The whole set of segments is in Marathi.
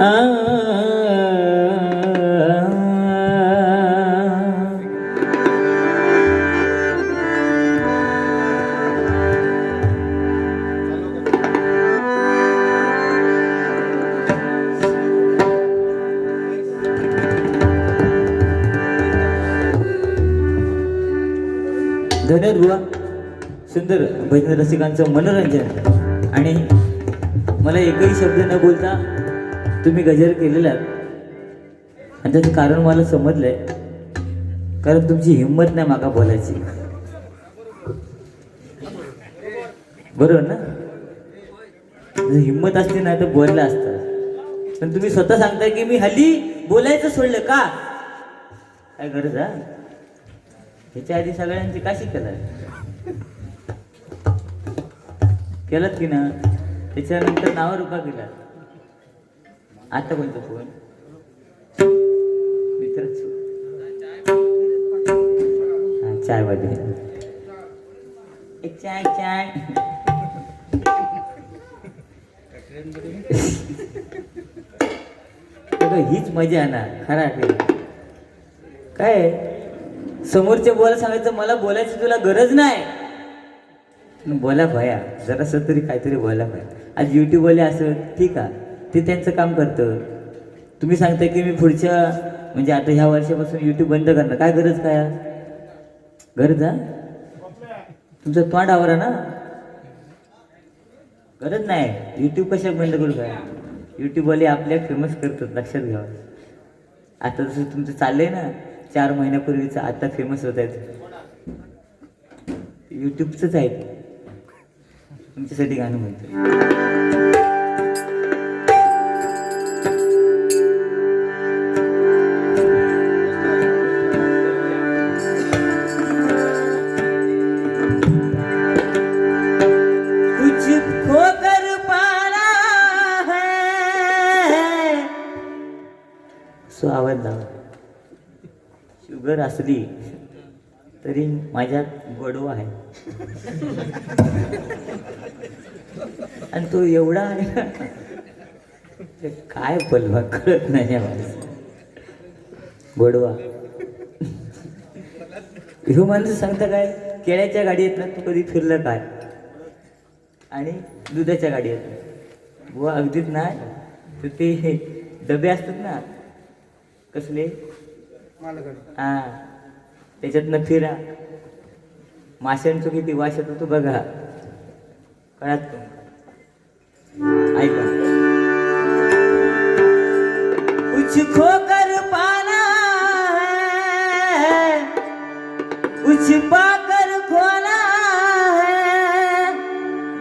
धन्यवाद बुवा. सुंदर भजन रसिकांचं मनोरंजन. आणि मला एकही शब्द न बोलता तुम्ही गजर केलेला आणि त्याचं कारण मला समजलंय. कारण तुमची हिंमत नाही मागा बोलायची. बरोबर ना? हिंमत असते ना तर बोललं असतं. पण तुम्ही स्वतः सांगताय की मी हल्ली बोलायचं सोडलं का? काय गरज हा? ह्याच्या आधी सगळ्यांची काशी केलात की ना? त्याच्यानंतर नाव रुपा केला. आता कोणतं फोन मित्राच चाय वाले एक चाय चाय. हीच मजा ना खरा. काय समोरच्या बोला सांगायचं मला बोलायची तुला गरज नाही. बोला भया जरासं तरी काहीतरी बोला भया. आज यूट्यूबवाले असं ठीक आहे ते त्यांचं काम करतं. तुम्ही सांगताय की मी पुढच्या म्हणजे आता ह्या वर्षापासून यूट्यूब बंद करणार. काय गरज काय? गरज हा तुमचं तोंड आवरा ना. गरज नाही. यूट्यूब कशा बंद करू काय? यूट्यूबवाले आपल्या फेमस करतात लक्षात घ्यावं. आता जसं तुमचं चाललंय ना 4 महिन्यापूर्वीचं आता फेमस होत आहेत. यूट्यूबचंच आहे तुमच्यासाठी गाणं म्हणतो. सो आवाज लावा. शुगर असली तरी माझ्यात गोडवा आहे. आणि तो एवढा आहे ते काय बोलवा कळत नाही आवाज. गोडवा ह्यो माणूस सांगता काय केळ्याच्या गाडी येत ना तू कधी फिरलं काय? आणि दुधाच्या गाडी येत बुवा अगदीच नाही. तर ते डबे असतात ना कसले हा त्याच्यातनं फिरा. माशांचं किती वास येतो तू बघा. कळत ऐका. कुछ खोकर पाना है कुछ पाकर खोना है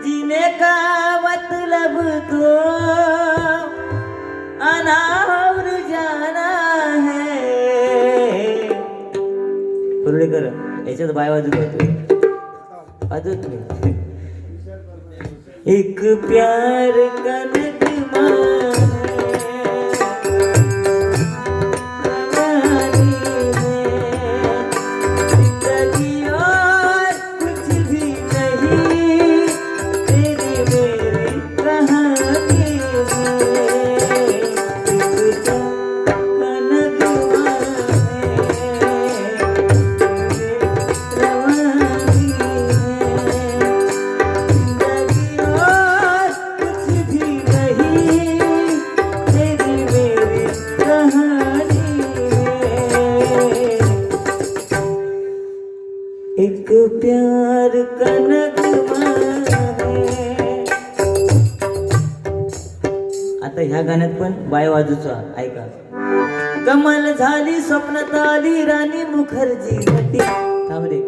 जीने का मतलब तो अनावर जाना है. पुरडेकर याच्यात बाय वाजत होतो. वाजत तुम्ही. एक प्यार का नगमा एक प्यार का नगमा है. आता ह्या गाण्यात पण बाय वाजूचा ऐका. कमाल झाली स्वप्नात आली राणी मुखर्जी नटी. थांब रे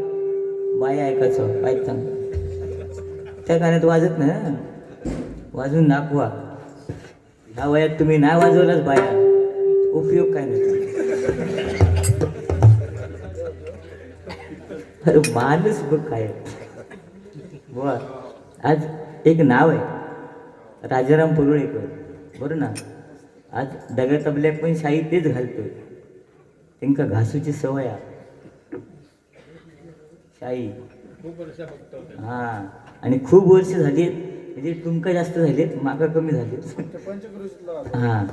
बाय ऐकायचं ऐक थांब. त्या गाण्यात वाजत नाही वाजून दाखवा. ह्या वयात तुम्ही नाही वाजवलाच बाया उपयोग काय नाही. अरे माणूस बघ काय बुवा. आज एक नाव आहे राजाराम पुरुळेकर बरं ना. आज डग्या तबल्या पण शाही तेच घालतोय. त्यांका घासूची सवय आहे शाही. हा आणि खूप वर्ष झाली म्हणजे तुमका जास्त झाले माका कमी झाले. हां,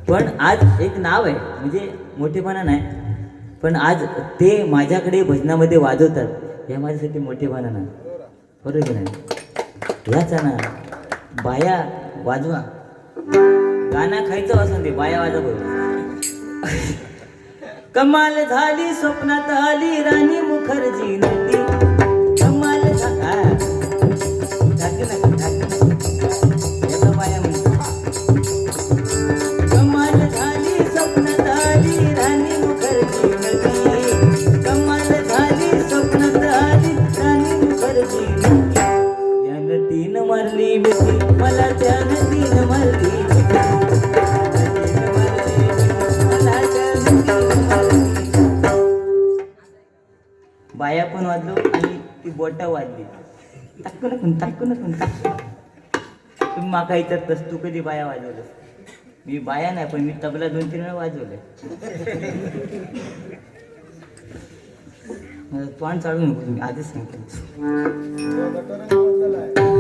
पण आज एक नाव आहे, म्हणजे मोठेपणा नाही, पण आज ते माझ्याकडे भजनामध्ये वाजवतात, हे माझ्यासाठी मोठेपणा नाही. बरोबर की नाही? ह्याच ना बाया वाजवा, गाणं खायचं वाजून दे, बाया वाजवा बरोबर. कमाल झाली स्वप्नात आली राणी मुखर्जी नटी, कमाल बाया कमाल झाली स्वप्नात आली राणी मुखर्जी नटी, कमाल झाली स्वप्नात आली राणी मुखर्जी नटी. या नटीनं मारली मिठी मला, त्या नटीनं मारली बाया पण वाजलो आणि ती बोटा वाजली. टाकू नको. तुम्ही माका विचारतस तू कधी बाया वाजवलंस? मी बाया नाही, पण मी तबला 2-3 वेळा वाजवलंय. तोंड चालू नको तुम्ही, आधीच सांगतो.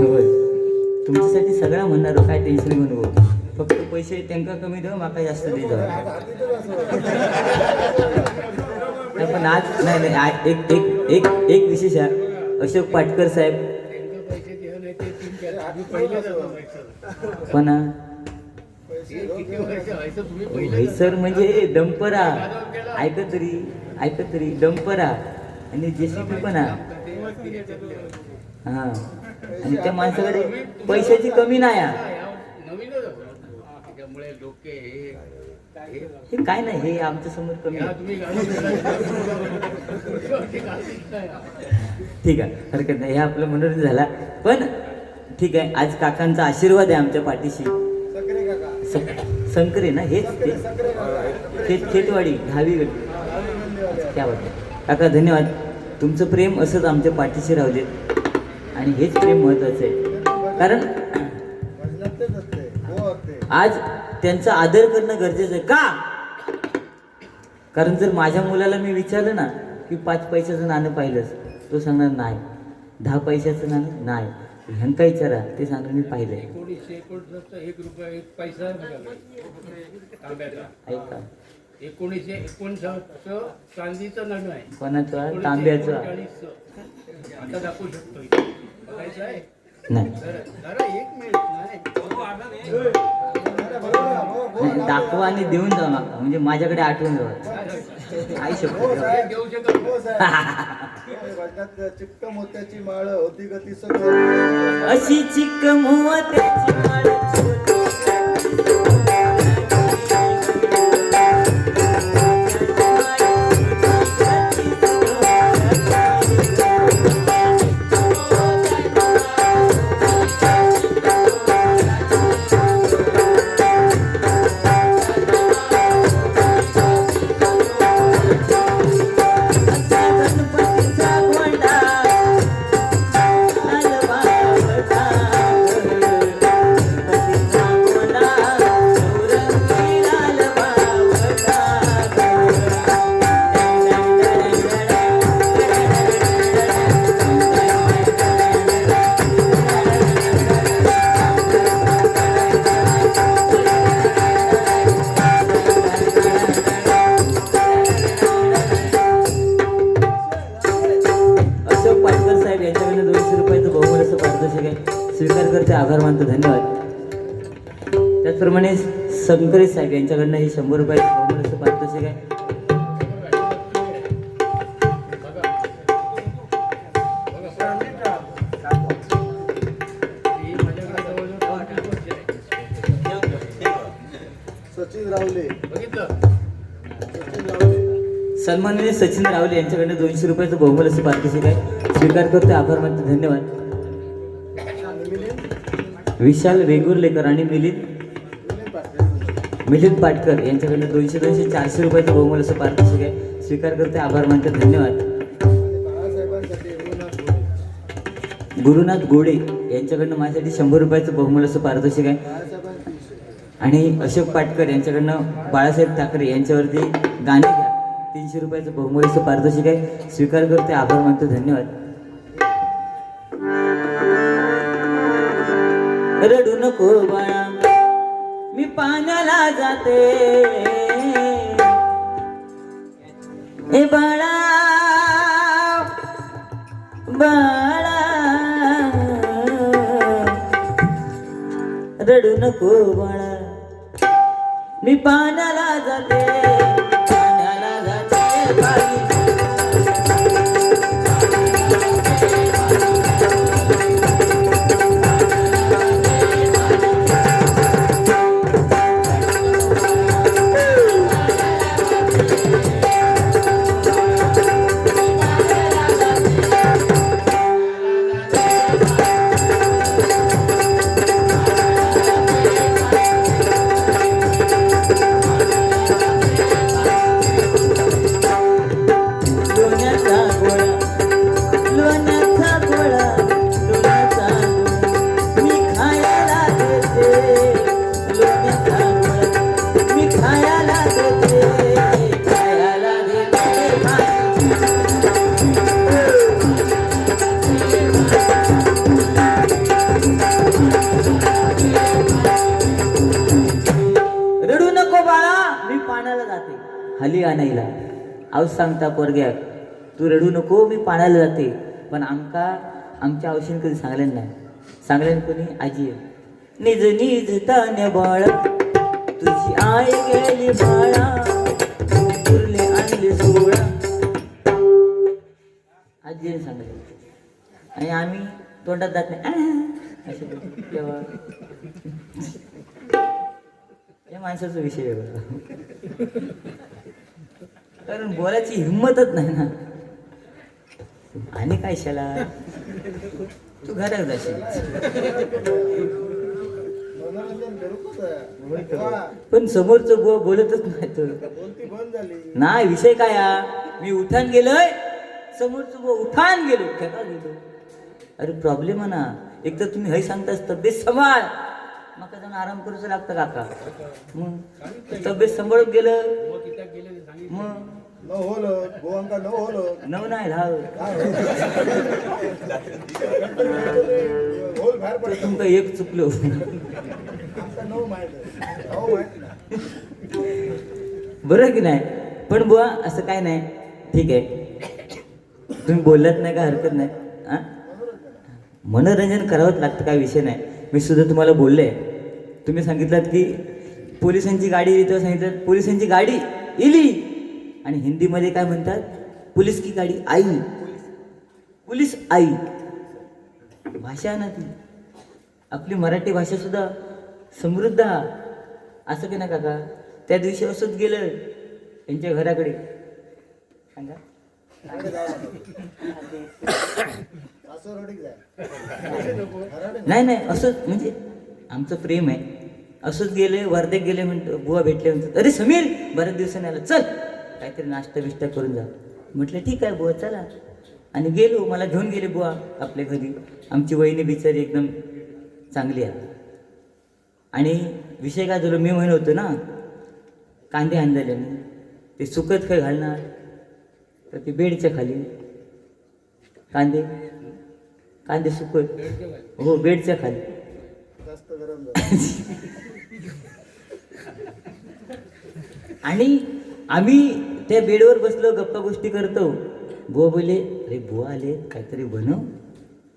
होय, तुमच्यासाठी सगळं म्हणणार, काय टेन्शन घेऊ नको. फक्त पैसे त्यांना कमी देऊ, माका जास्त दे जाऊ. नाही पण आज नाही एक एक एक एक विशेष आहे. अशोक पाटकर साहेब पण सर म्हणजे डंपरा ऐकत तरी डंपरा आणि जेसीबी पण आहे. हां, आणि त्या माणसाकडे पैशाची कमी नाही आहे. हे काय नाही, हे आमच्या समोर कमी. ठीक आहे, हरकत नाही, हे आपलं मनोरंजन झाला. पण ठीक आहे, आज काकांचा आशीर्वाद आहे आमच्या पाठीशी. संकरे ना, हेच ते खेतवाडी 10वी गल्ली. क्या बात आहे काका, धन्यवाद. तुमचं प्रेम असंच आमच्या पाठीशी राहू आणि हेच प्रेम महत्वाचं आहे. कारण आज त्यांचा आदर करणं गरजेचं आहे. का? कारण जर माझ्या मुलाला मी विचारलं ना की 5 पैशाचं नाणं पाहिलंस, तो सांगणार नाही. 10 पैशाचं नाणं नाही. ह्यांका विचारा, ते सांगणार मी पाहिलंय. 1 रुपया 1 पैसा ऐका, 1949 चांदीचं नाणं आहे. कोणाचं? तांब्याचं. आता दाखवू शकतो, बघायचं आहे नाही, जरा 1 मिनिट नाही. दाखवा आणि देऊन जा नका, म्हणजे माझ्याकडे आठवून जावा. आई शकतो देऊ शकत चिक्क मोत्याची माळ होती गती अशी चिक्क मोत्याची माळ स्वीकार करते, आभार मानतो, धन्यवाद. त्याचप्रमाणे संकरित साहेब यांच्याकडनं हे 100 रुपयाचं बहुमूल्य पारितोषिक आहे. सचिन रावले, सन्माननीय सचिन रावले यांच्याकडनं 200 रुपयाचं बहुमूल्य पारितोषिक आहे. स्वीकार करते, आभार मानतो, धन्यवाद. विशाल वेगुर्लेकर आणि मिलिंद पाटकर यांच्याकडनं 200 400 रुपयाचं बहुमूल्य पारितोषिक आहे. स्वीकार करते, आभार मानतो, धन्यवाद. गुरुनाथ गोडे यांच्याकडनं माझ्यासाठी 100 रुपयाचं बहुमूल्य पारितोषिक आहे. आणि अशोक पाटकर यांच्याकडनं बाळासाहेब ठाकरे यांच्यावरती गाणे घ्या 300 रुपयाचं बहुमूल्य पारितोषिक आहे. स्वीकार करते, आभार मानतो, धन्यवाद. रडू नको बाळा मी पाण्याला जाते ए बाळा बाळा रडू नको बाळा मी पाण्याला जाते पाण्याला जाते पाणी हली आणायला आऊस सांगता पोरग्याक तू रडू नको मी पाण्याला जाते पण आमच्या औषध कधी सांगल्यान नाही सांगल्यान कोणी आजी निज निज तान्य बाळ तुझी आई गेली बाळा उरले आणले सोळा आजीने सांगले आणि आम्ही तोंडात जात नाही असे तेव्हा या माणसाचा विषय वेगळा कारण बोलायची हिंमतच नाही ना आणि काय शाला तू घरात जाशील मनोरंजन करूच आहे. पण समोरचं बोलतच नाही तर बोलती बंद झाली. नाही विषय काय मी उठान गेलोय समोरचं उठान गेलो खेळा गेलो अरे प्रॉब्लेम आहे ना एक तर तुम्ही हय सांगतास तब्येत सांभाळ मग जाऊन आराम करूच लागतं काका मग तब्येत सांभाळत गेलं मग न होल गोवांका न होल नव नाही धाव होल बाहेर पडत तुमचं एक चुकलो आमचा नऊ माहित आहे. अहो माहित नाही. बरं की नाही पण बुवा असं काय नाही ठीक आहे तुम्ही बोलत नाही का हरकत नाही हा मनोरंजन करावंच लागतं काय विषय नाही मी सुद्धा तुम्हाला बोलले तुम्ही सांगितलं की पोलिसांची गाडी येतो सांगितलं पोलिसांची गाडी इली आणि हिंदीमध्ये काय म्हणतात पोलीस की गाडी आई पोलीस आई भाषा ना ती आपली मराठी भाषा सुद्धा समृद्ध असं की ना काका त्या दिवशी असंच गेलं त्यांच्या घराकडे सांगा असं रडीक जाय. नाही नाही असंच म्हणजे आमचं प्रेम आहे असंच गेले वर्धेत गेले म्हणतो बुवा भेटले म्हणतो अरे समीर बऱ्याच दिवसांनी आला चल काहीतरी नाश्ता बिष्टा करून जा म्हटलं ठीक आहे बुवा चला आणि गेलो मला घेऊन गेले बुवा आपल्या घरी आमची वहिनी बिचारी एकदम चांगली आहे आणि विषय काय झालो मी म्हणत होतो ना कांदे आणलेले ते सुकत काय घालणार तर ते बेडच्या खाली कांदे सुकत हो बेडच्या खाली जास्त गरम झालं. आणि आम्ही त्या बेडवर बसलो गप्पा गोष्टी करतो बुवा बोले अरे बुवा आले काहीतरी बनव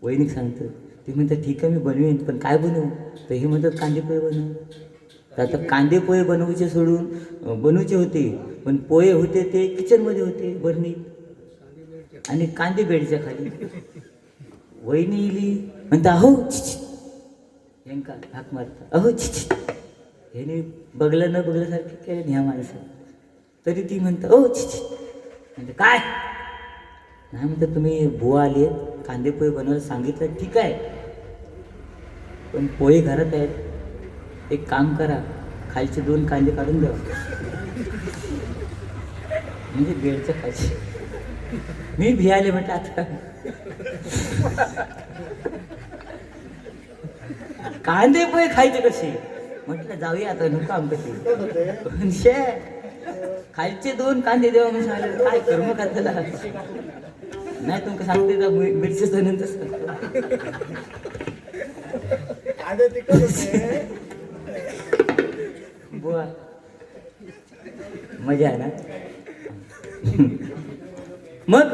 वहिनी सांगतो ते म्हणतात ठीक आहे मी बनवेन पण काय बनवू तर हे म्हणतात कांदे पोहे बनव तर आता कांदे पोहे बनवूचे सोडून बनवूचे होते पण पोहे होते ते किचनमध्ये होते बरणीत आणि कांदे बेडच्या खाली वहिनी इली म्हणता अहो यांका हाक मारता अहो ह्याने बघलं न बघल्यासारखे केलं ह्या माणसं तरी ती म्हणतं ओ म्हणते काय नाही म्हणतं तुम्ही बुवा आले कांदे पोहे बनवायला सांगितलं ठीक आहे पण पोहे घरात आहेत एक काम करा खालचे 2 कांदे काढून द्या म्हणजे बेडच्या खालचे मी भियाले म्हटलं आता कांदे पोहे खायचे कसे म्हटलं जाऊया आता नको आमकशी खालचे 2 कांदे देवा म्हणून सांगितलं काय कर्म करताला नाही तुमका सांगते मिरचीचं नंतर कांदे तिखट होते. बुवा मजा आहे ना. मग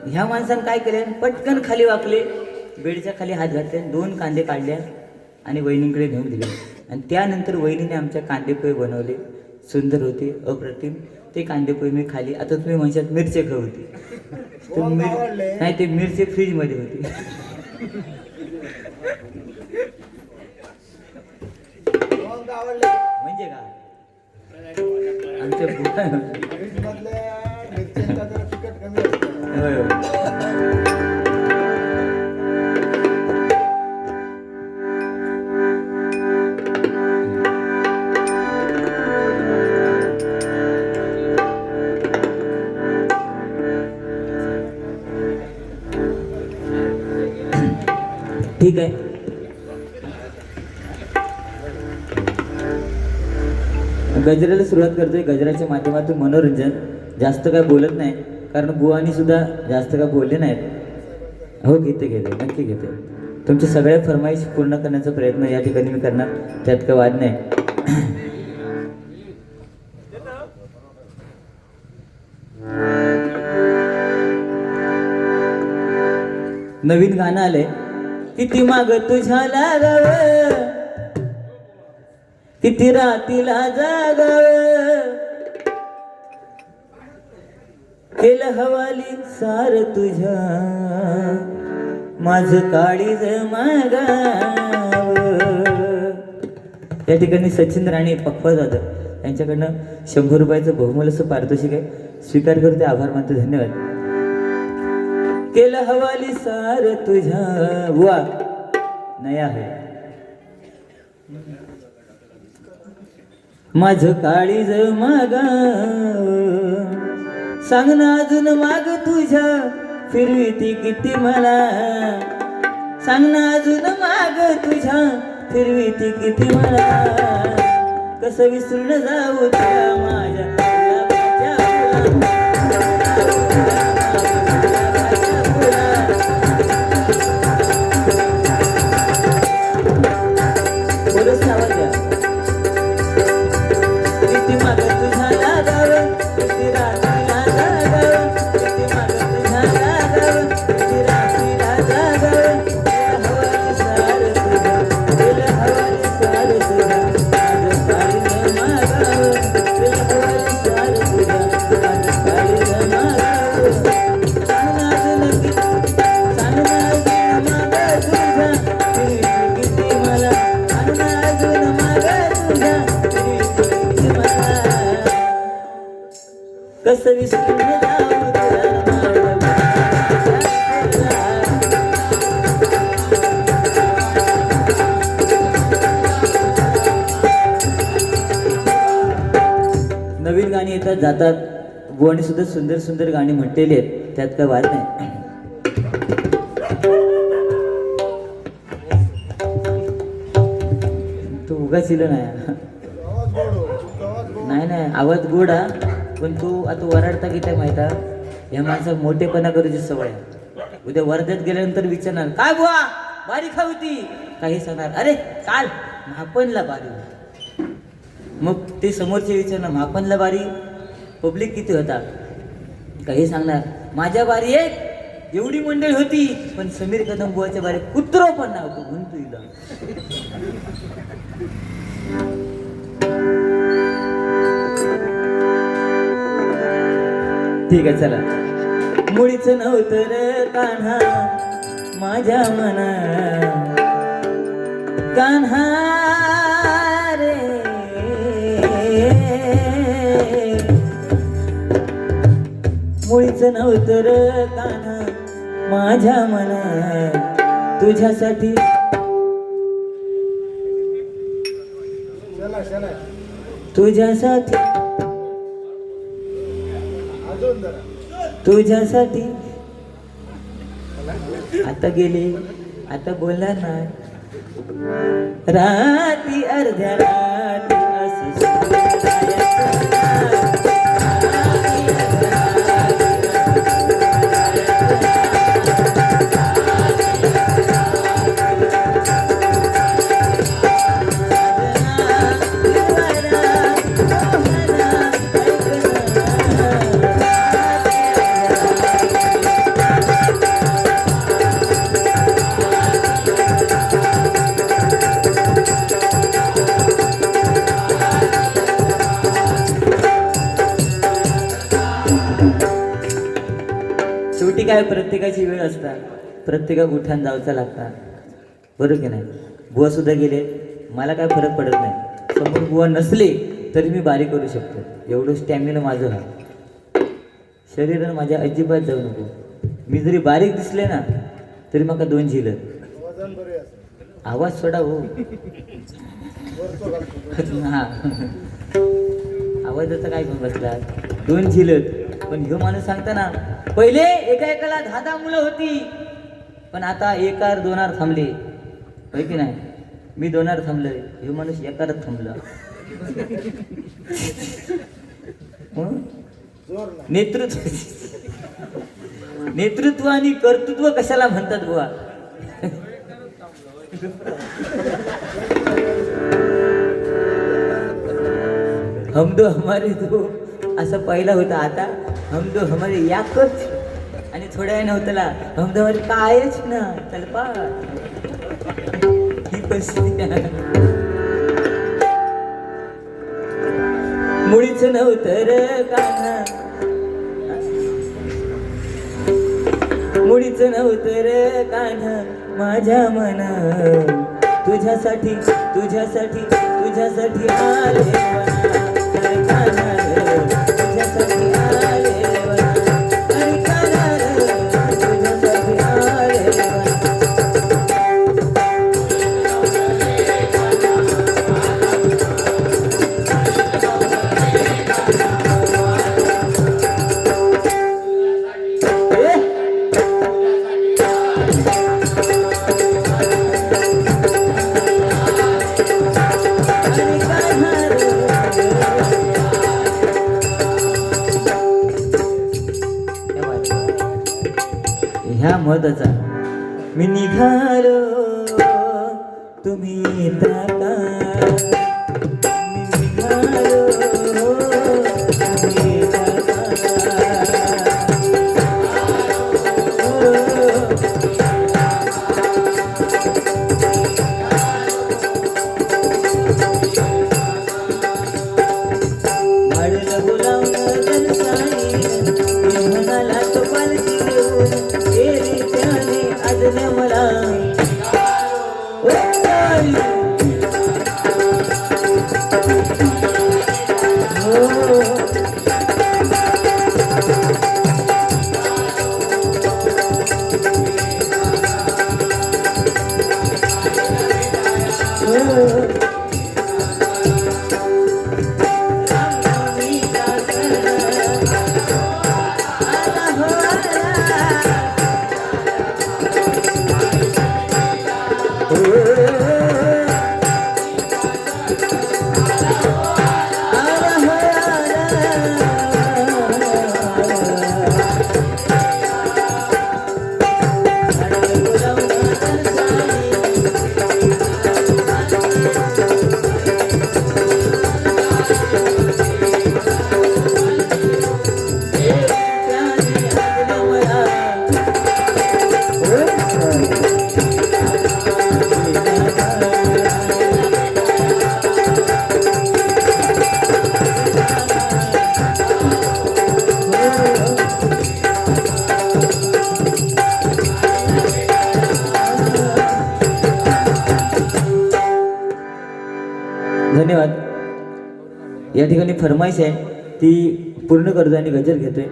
ह्या माणसानं काय केले, पटकन खाली वाकले, बेडच्या खाली हात घातले, 2 कांदे काढले आणि वहिनींकडे नेऊन दिले. आणि त्यानंतर वहिनीने आमच्या कांदेपोहे बनवले. सुंदर होते, अप्रतिम. ते कांदेपोहे मी खाली. आता तुम्ही म्हणशात मिरचे खाऊ होती, तर नाही, ते मिरचे फ्रीजमध्ये होते. आवडले म्हणजे का आमच्या फ्रीजमधल्या मिरच्यांचा जरा तिखट कमी असतं. होय होय. ठीक आहे. गजराला सुरुवात करतोय. गजराच्या माध्यमातून मनोरंजन. जास्त काय बोलत नाही, कारण बुवानी सुद्धा जास्त काय बोलले नाहीत. हो, घेते नक्की घेते. तुमच्या सगळ्या फरमाईश पूर्ण करण्याचा प्रयत्न या ठिकाणी मी करणार, त्यात काय वाद नाही. नवीन गाणं आलंय. किती माग तुझ्या लागाव, किती रातीला जागाव, केलं हवाली सार तुझ्या, माझं काळीज मागाव. या ठिकाणी सचिन राणे पक्वा जाधव यांच्याकडनं 100 रुपयाचं बहुमूल असं पारितोषिक आहे. स्वीकार करते, आभार मानते, धन्यवाद. केलं हवाली सार तुझ्या. वा नया है. माझं काळीज मागाव, सांग ना अजून माग तुझ्या, फिरवी ती किती मला. सांग ना अजून माग तुझ्या, फिरवी ती किती मला. कसं विसरून जाऊ त्या माझ्या गुलाबाच्या फुला. बोलच आवाज द्या. किती माग तुझ्या लागाव, किती रात्रीला जागाव, किती माग तुझ्या लागाव, किती रात्रीला जागाव. केलं हवाली सार तुझ्या, केलं हवाली सार तुझ्या, माझं काळीज मागाव. केलं हवाली सार तुझ्या, माझं काळीज मागाव. सांग ना अजून किती, सांग ना अजून माग तुझ्या, फिरवी किती मला. सांग ना अजून माग तुझ्या, फिरवी किती मला. कसं विसरून जाऊ तुला माझ्या. नवीन गाणी येतात जातात. बुवानी सुद्धा सुंदर सुंदर गाणी म्हटलेली आहेत, त्यात काय वाद नाही. तू उगाच इलं नाही. आवाज गोड हो, तुमचा आवाज गोड. नाही आवाज गोड हा, पण तू आता वराडता की काय माहिती आहे, ह्या माणसाला मोठेपणा करूची सवय आहे. उद्या वर्ध्यात गेल्यानंतर विचारणार, काय बुवा बारी खावती, काही सांगणार, अरे काल महापणला बारी. मग ते समोरचे विचारणार, महापणला बारी पब्लिक किती होता, काही सांगणार, माझ्या बारी एक एवढी मंडळी होती, पण समीर कदम बुवाच्या बारी कुत्रो पण नव्हतो म्हणतो हिला. ठीक आहे चला. मुळीच नव्हतं रे कान्हा माझ्या मना, कान्हा रे मुळीच नव्हतं रे कान्हा माझ्या मना. तुझ्यासाठी चला चला तुझ्यासाठी अजून जरा. तुझ्यासाठी आता गेले, आता बोलणार नाही. राती अर्ध्या राती असं सोडून जायचं नाही. काय प्रत्येकाची वेळ असतात, प्रत्येकाक उठान जावचं लागतात, बरोबर की नाही. बुवा सुद्धा गेले, मला काय फरक पडत नाही. समोर बुवा नसले तरी मी बारीक करू शकतो, एवढं स्टॅमिना माझं आहे. शरीरानं माझ्या अजिबात जाऊ नको. मी जरी बारीक दिसले ना तरी मका 2 झिलत. वजन बरे असतं. आवाज सोडा हो. वरतो घालतो. हा आवाजाचा काय घेऊन बसला. 2 झिलत. पण ह्यो माणूस सांगता ना, पहिले एका एकाला 10 मुलं होती, पण आता 1 2 थांबले, होय की नाही. मी 2 थांबलोय, ह्यो माणूस 1 थांबला. जोर नाही. नेतृत्व आणि कर्तृत्व कशाला म्हणतात बुवा. हम दो हमारे दो असं पहिला होता, आता हम दो हमारे याकच. आणि थोड्या वेळ नव्हतला हम दो हमारे कायच ना तलपा. ही परिस्थिती मुळीच नव्हतं रे कान्हा, मुळीच नव्हतं रे कान्हा माझ्या मना. तुझ्यासाठी तुझ्यासाठी तुझ्यासाठी आले वना. अरे कान्हा रे, तुझ्यासाठी आले वना. अरे कान्हा रे, तुझ्यासाठी आले वना. ह्या महत्वाचा. मी निघालो तुम्ही येता का. मी निघालो तुम्ही येता का. वाढलं बोलावलं जनसाई, म्हणाला तो पालखी घेऊन गेली त्याने आजल्या मला. धन्यवाद. या ठिकाणी फरमाईश आहे ती पूर्ण करतो आणि गजर घेतोय.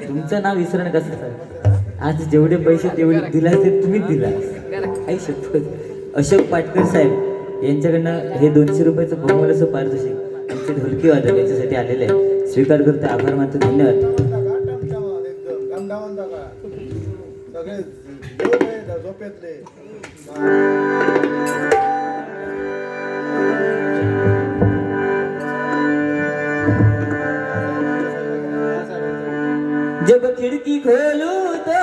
तुमचं नाव विसरणं कसं सर. आज जेवढे पैसे तेवढे दिला ते तुम्हीच दिला. काही शपथ. अशोक पाटकर साहेब यांच्याकडनं हे 200 रुपयाचं बहुमूल्याचं पारितोषिक आमचे ढोलकी वादक याच्यासाठी आलेले आहे. स्वीकार करतो, आभार मानतो, धन्यवाद. सगळे झोपेतले. जब खिड़की खोलूं तो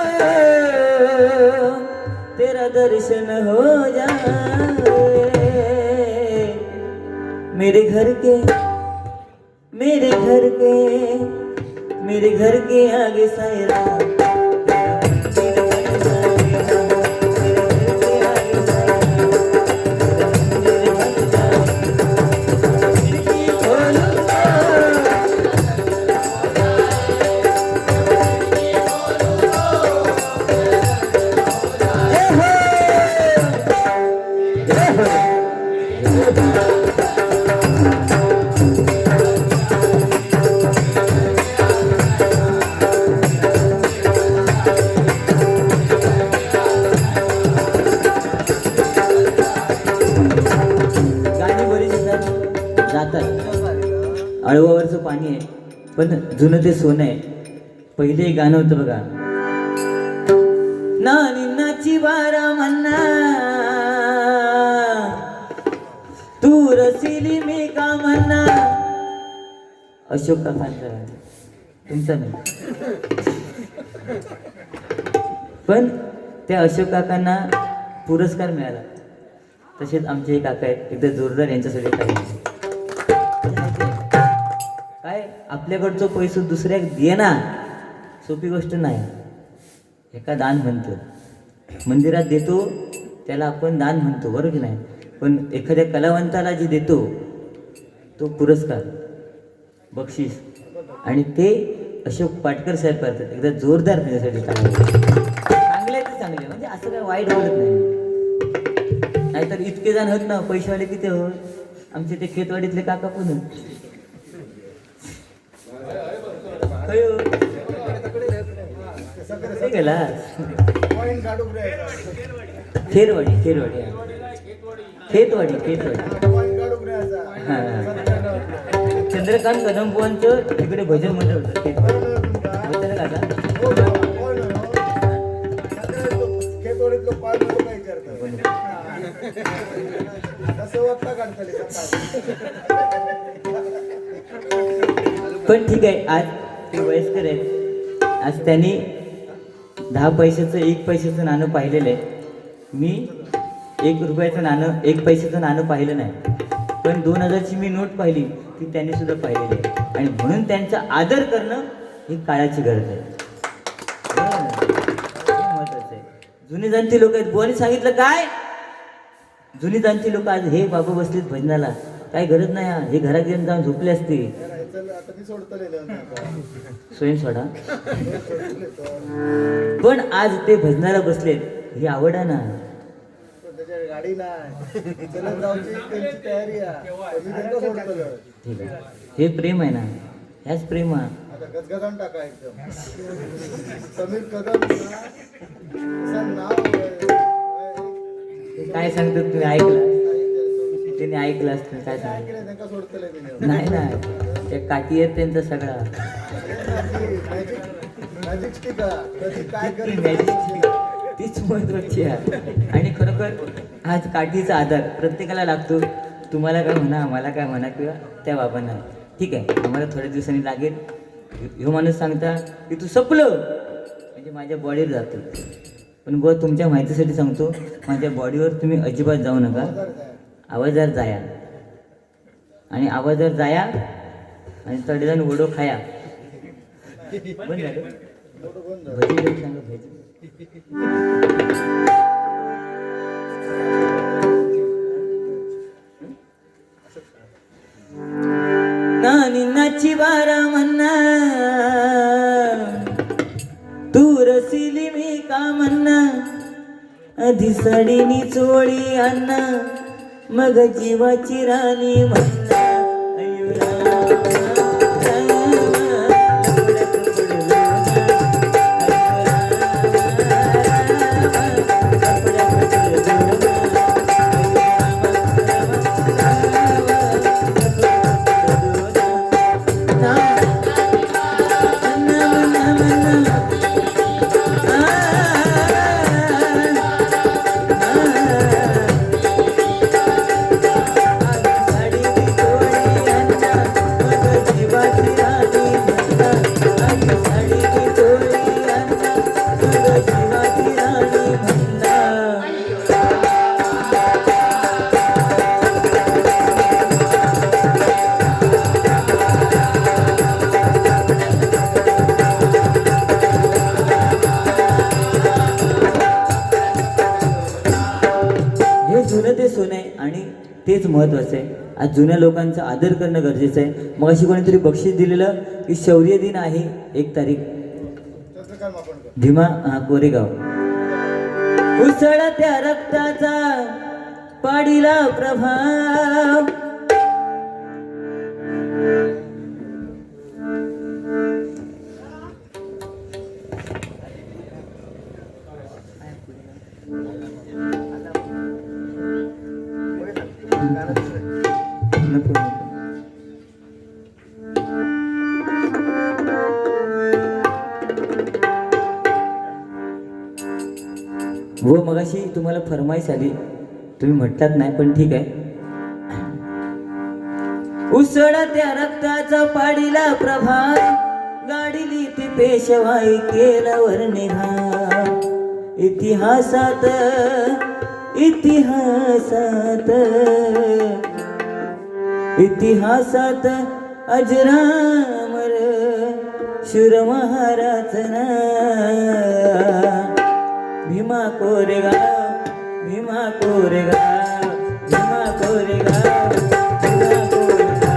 तेरा दर्शन हो जाए. मेरे घर के मेरे घर के मेरे घर के आगे सायरा. मेरे घर के आगे सायरा. पण जुनं ते सोनं आहे. पहिले एक गाणं होतं बघा, ना निन्नाची बारा म्हणा तू रसिली मी का म्हणा. अशोक काकांचा गाणं, तुमचा नाही. पण त्या अशोक काकांना पुरस्कार मिळाला. तसेच आमचे हे काका आहेत, एकदा जोरदार यांच्यासाठी काय आपल्याकडचं पैसे दुसऱ्याक दे ना, सोपी गोष्ट नाही. एका दान म्हणतो, मंदिरात देतो त्याला आपण दान म्हणतो, बरोबर की नाही. पण एखाद्या कलावंताला जे देतो तो पुरस्कार, बक्षीस, आणि ते अशोक पाटकर साहेब करतात. एकदा जोरदार त्याच्यासाठी चांगले ते चांगले, म्हणजे असं काय वाईट आवडत नाही. नाहीतर इतके जण होत ना पैशावाले, किती होत. आमचे ते खेतवाडीतले काका पण होत. गेला पॉईंट काढू रे. खेरवाडी खेरवाडी खेतवाडी खेतवाडी पॉईंट काढू रे असा. हा. चंद्रकांत कदम बुवांचं तिकडे भजन मंडळ होतं खेतवाडी, होतं ना काका. खेतोडीतलं पाणी काय विचारतात कसं वाटतं काढताले पण ठीक आहे, आज ते वयस्कर आहेत. आज त्यांनी 10 पैशाचं 1 पैशाचं नाणं पाहिलेलं आहे. मी 1 रुपयाचं नाणं 1 पैशाचं नाणं पाहिलं नाही, पण 2000ची मी नोट पाहिली ती त्यांनी सुद्धा पाहिलेली आहे. आणि म्हणून त्यांचा आदर करणं ही काळाची गरज आहे. महत्वाचं आहे. जुनी जाणती लोक आहेत. बुवानी सांगितलं काय, जुनी जाणती लोक आज हे बाबा बसलेत भजनाला, काय गरज नाही. हे घरात येऊन जाऊन झोपले असते. आता ती सोडतले स्वयं सोडा. पण आज ते भजनाला बसलेत, ही आवड आहे ना. त्याच्या गाडी नाही चलन जाऊची त्यांची तयारी आहे. मी त्यांना सोडतलं. ठीक आहे, हे प्रेम आहे ना, ह्याच प्रेम आहे. आता गजगजान टाका एकदम. समीर कदम नाव काय सांगतात तुम्ही, ऐकलं त्यांनी, ऐकलं असतं काय सांगितलं. त्यांना सोडतले नाही ना, त्या काठी आहेत त्यांचा सगळा. मॅजिक स्टिक काय ती मॅजिक तीच महत्वाची आहे. आणि खरोखर आज काठीचा आधार प्रत्येकाला लागतो. तुम्हाला काय म्हणा, आम्हाला काय म्हणा, किंवा त्या बाबांना. ठीक आहे, आम्हाला थोड्या दिवसांनी लागेल. ह्यो माणूस सांगता की तू सपलं म्हणजे माझ्या बॉडीवर जातो. पण बुवा तुमच्या माहितीसाठी सांगतो, माझ्या बॉडीवर तुम्ही अजिबात जाऊ नका. आवाजावर जाया, आणि आवाजावर जाया, आणि तडेजान वडो खाया. बंद झालं. भजी घेऊन सांगा, भजी. नानी नाची बारा म्हणा तू रसिली मी का म्हणा. आधी साडीनी चोळी अन्ना, मग जीवाची राणी म्हणा. तेच महत्त्वाचं आहे. आज जुन्या लोकांचा आदर करणं गरजेचं आहे. मग अशी कोणीतरी बक्षीस दिलेलं की शौर्य दिन आहे 1 तारीख भीमा कोरेगाव. उसळत्या रक्ताचा पाडीला प्रभाव, नको नको. व मगाशी तुम्हाला फरमाईश आली, तुम्ही म्हटलात नाही पण ठीक आहे. उसळत्या रक्ताचा पाडीला प्रभाव, गाडीली ती पेशवाई केल्यावर निघा. इतिहासात इतिहासात इतिहासात अजरामर शूर महाराज ना. भीमा कोरेगाव, भीमा कोरेगाव, भीमा कोरेगाव, भीमा कोरेगाव,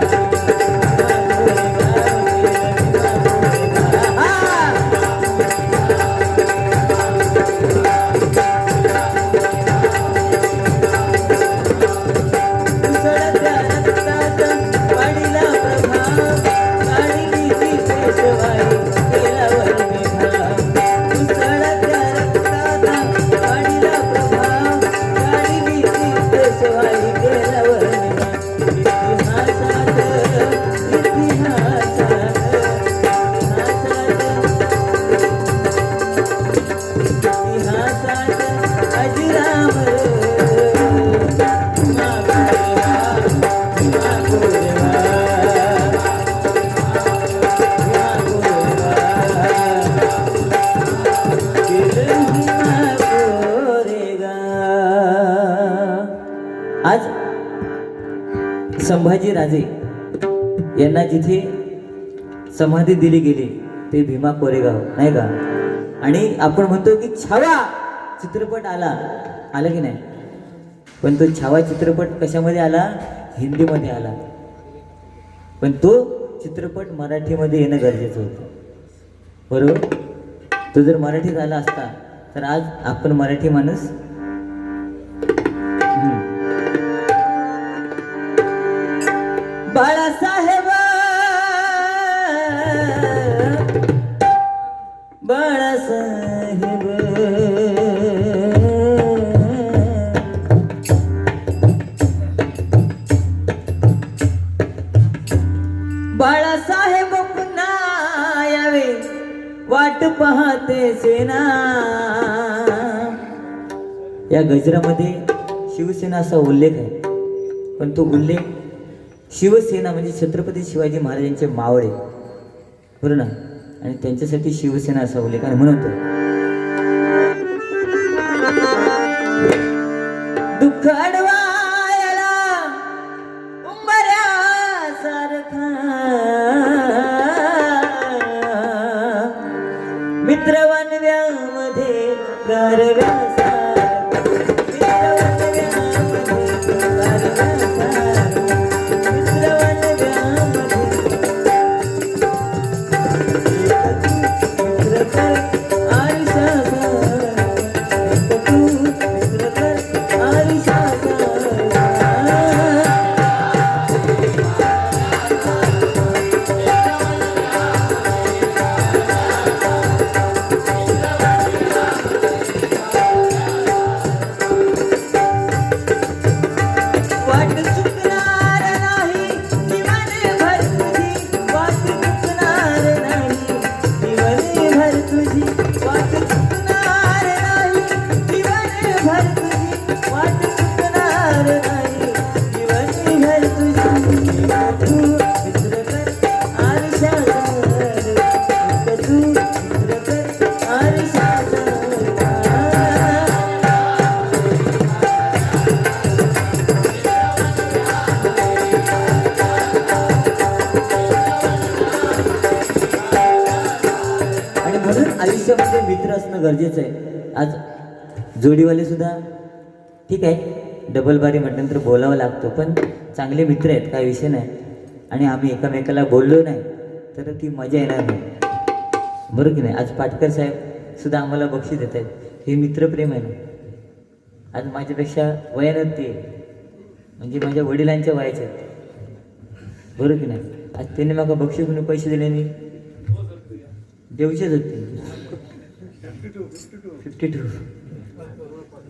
आज संभाजी राजे यांना जिथे समाधी दिली गेली ते भीमा कोरेगाव नाही का. आणि आपण म्हणतो की छावा चित्रपट आला की नाही, पण तो छावा चित्रपट कशामध्ये आला? हिंदीमध्ये आला. पण तो चित्रपट मराठीमध्ये येणं गरजेचं होतं, बरोबर. तो जर मराठीत आला असता तर आज आपण मराठी माणूस बाळासाहेब बाळासाहेब बाळासाहेब पुन्हा यावे वाट पाहते सेना. या गजरामध्ये शिवसेना असा उल्लेख आहे, पण तो उल्लेख शिवसेना म्हणजे छत्रपती शिवाजी महाराजांचे मावळे, बरोबर ना. आणि त्यांच्यासाठी शिवसेना असा उल्लेख आहे. म्हणून तो दुःख अडवायला उंबऱ्यासारखा मित्रवनव्यामध्ये गारव्यासारखा आयुष्यामध्ये मित्र असणं गरजेचं आहे. आज जोडीवाले सुद्धा ठीक आहे, डबल बारी म्हटल्यानंतर बोलावं लागतं, पण चांगले मित्र आहेत, काय विषय नाही. आणि आम्ही एकमेकाला बोललो नाही तर ती मजा येणार नाही, बरोबर की नाही. आज पाटकर साहेब सुद्धा आम्हाला बक्षीस देत आहेत, हे मित्रप्रेम आहे ना. आज माझ्यापेक्षा वयानं ते म्हणजे माझ्या वडिलांच्या वयाचे आहेत, बरोबर की नाही. आज त्यांनी मला बक्षीस म्हणून पैसे दिले नाही, देऊचेच होते. 52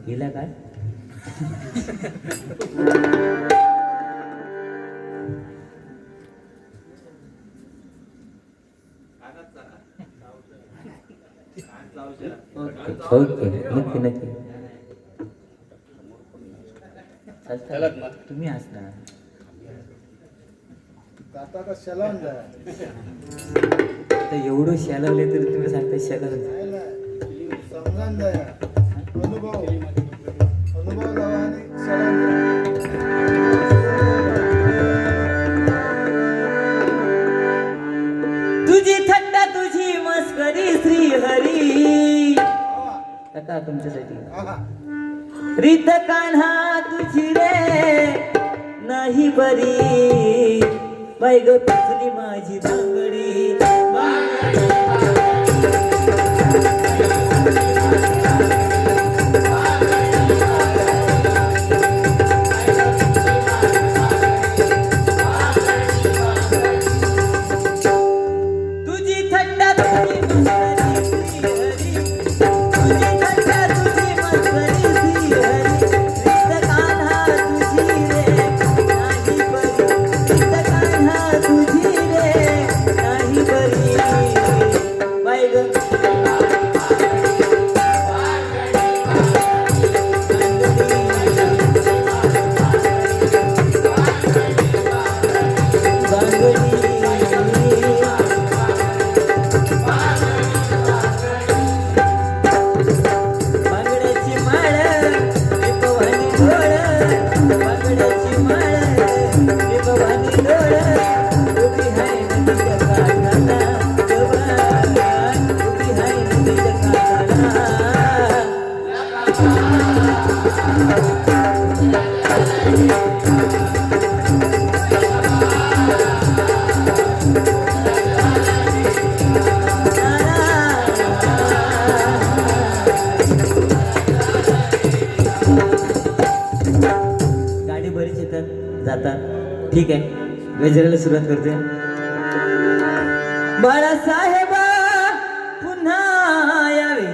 गेला काय. ओके, नक्की नक्की. चालतं चलत मग. तुम्ही हसना आता का शलान जाय आता एवढं शेलावले तरी तुम्ही सांगता शेला नाही नाही समजान जाय अनुभव लावा आणि शलान जाय तुझी थट्टा तुझी मस्करी श्री हरी काका तुमच्यासाठी आहा रीत कान्हा तुझी रे नाही बरी बाई ग तुझी माझी बांगडी तुझी थट्टा तुझी मस्करी श्री हरी तुझी थट्टा तुझी मस्करी श्री हरी रीत कान्हा तुझी रे नाही बरी रीत कान्हा तुझी रे नाही बरी बाई ग बांगड्याची माळ विपवानी डोळ बांगड्याची माळ विपवानी डोळ उभी हाय नदीच्या काठाला जवान उभी हाय नदीच्या काठाला गाडी बरीच येतात जातात ठीक आहे गजराला सुरुवात करते बाळासाहेबा पुन्हा यावे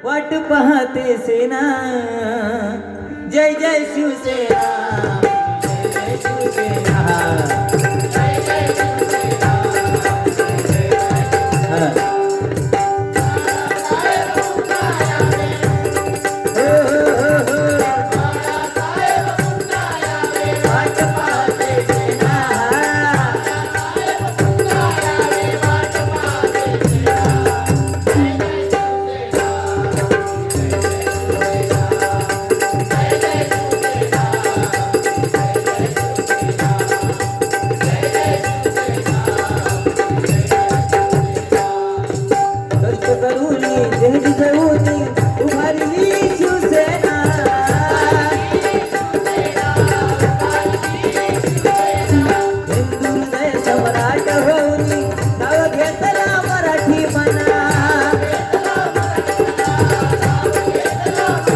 वाट पाहते सेना जय जय शिवसेना जय जय शिवसेना हा. हो, हो, हो, हो. वाट पाहते सेना. कष्ट करूनी देह जिजवूनी उभारली शिवसेना हिंदू हृदय सम्राट होऊनी नाव घेतला मराठी मना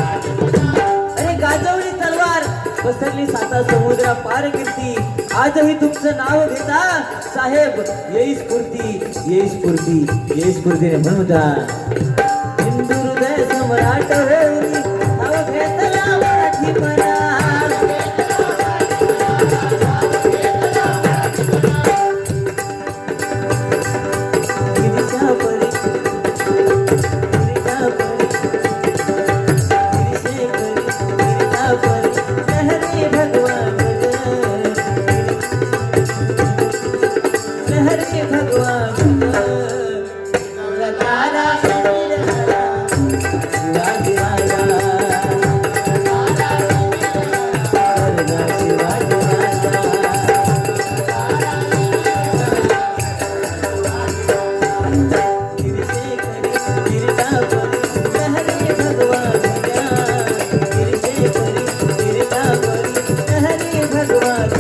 अरे गाजवली तलवार पसरली साता समुद्र पार कीर्ती आजही तुमचं नाव घेता साहेब येई स्फूर्ती म्हणूता हिंदू हृदय सम्राट होऊनी नाव घेतला मराठी मना गिरीशा परी गिरीशा परी गिरीशे परी गिरीशा परी लहरे भगवान लहरे भगवान तारा शिवाजी राजा शिवाजी राजा गिरीशे करी गिरीशा परी लहरे भगवान गिरीशे परी गिरीशा परी लहरे भगवान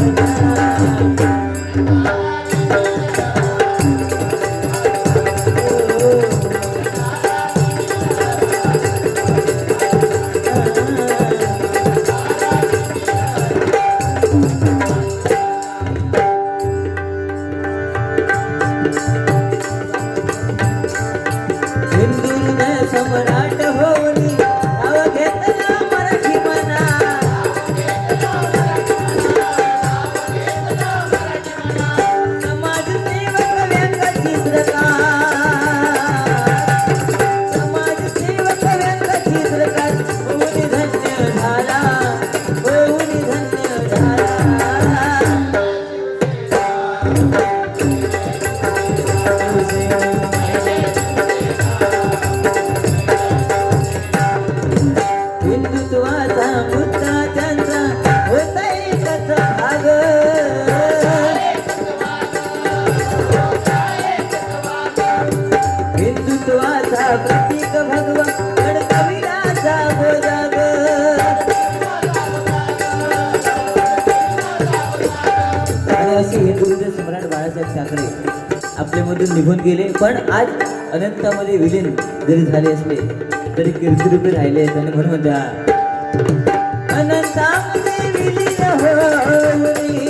एक भगवा गडकविराचा जाग. आणि असे हे गुरुदेव सम्राट बाळासाहेब ठाकरे आपल्यामधून निघून गेले, पण आज अनंतामध्ये विलीन जरी झाले असले तरी कीर्तिरूपी राहिले आहेत. आणि म्हणून त्या अनंतामध्ये विलीन होऊनी,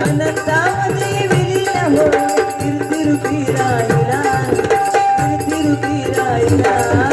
अनंतामध्ये विलीन हो कीर्तिरूपी राहिला, कीर्तिरूपी राहिला.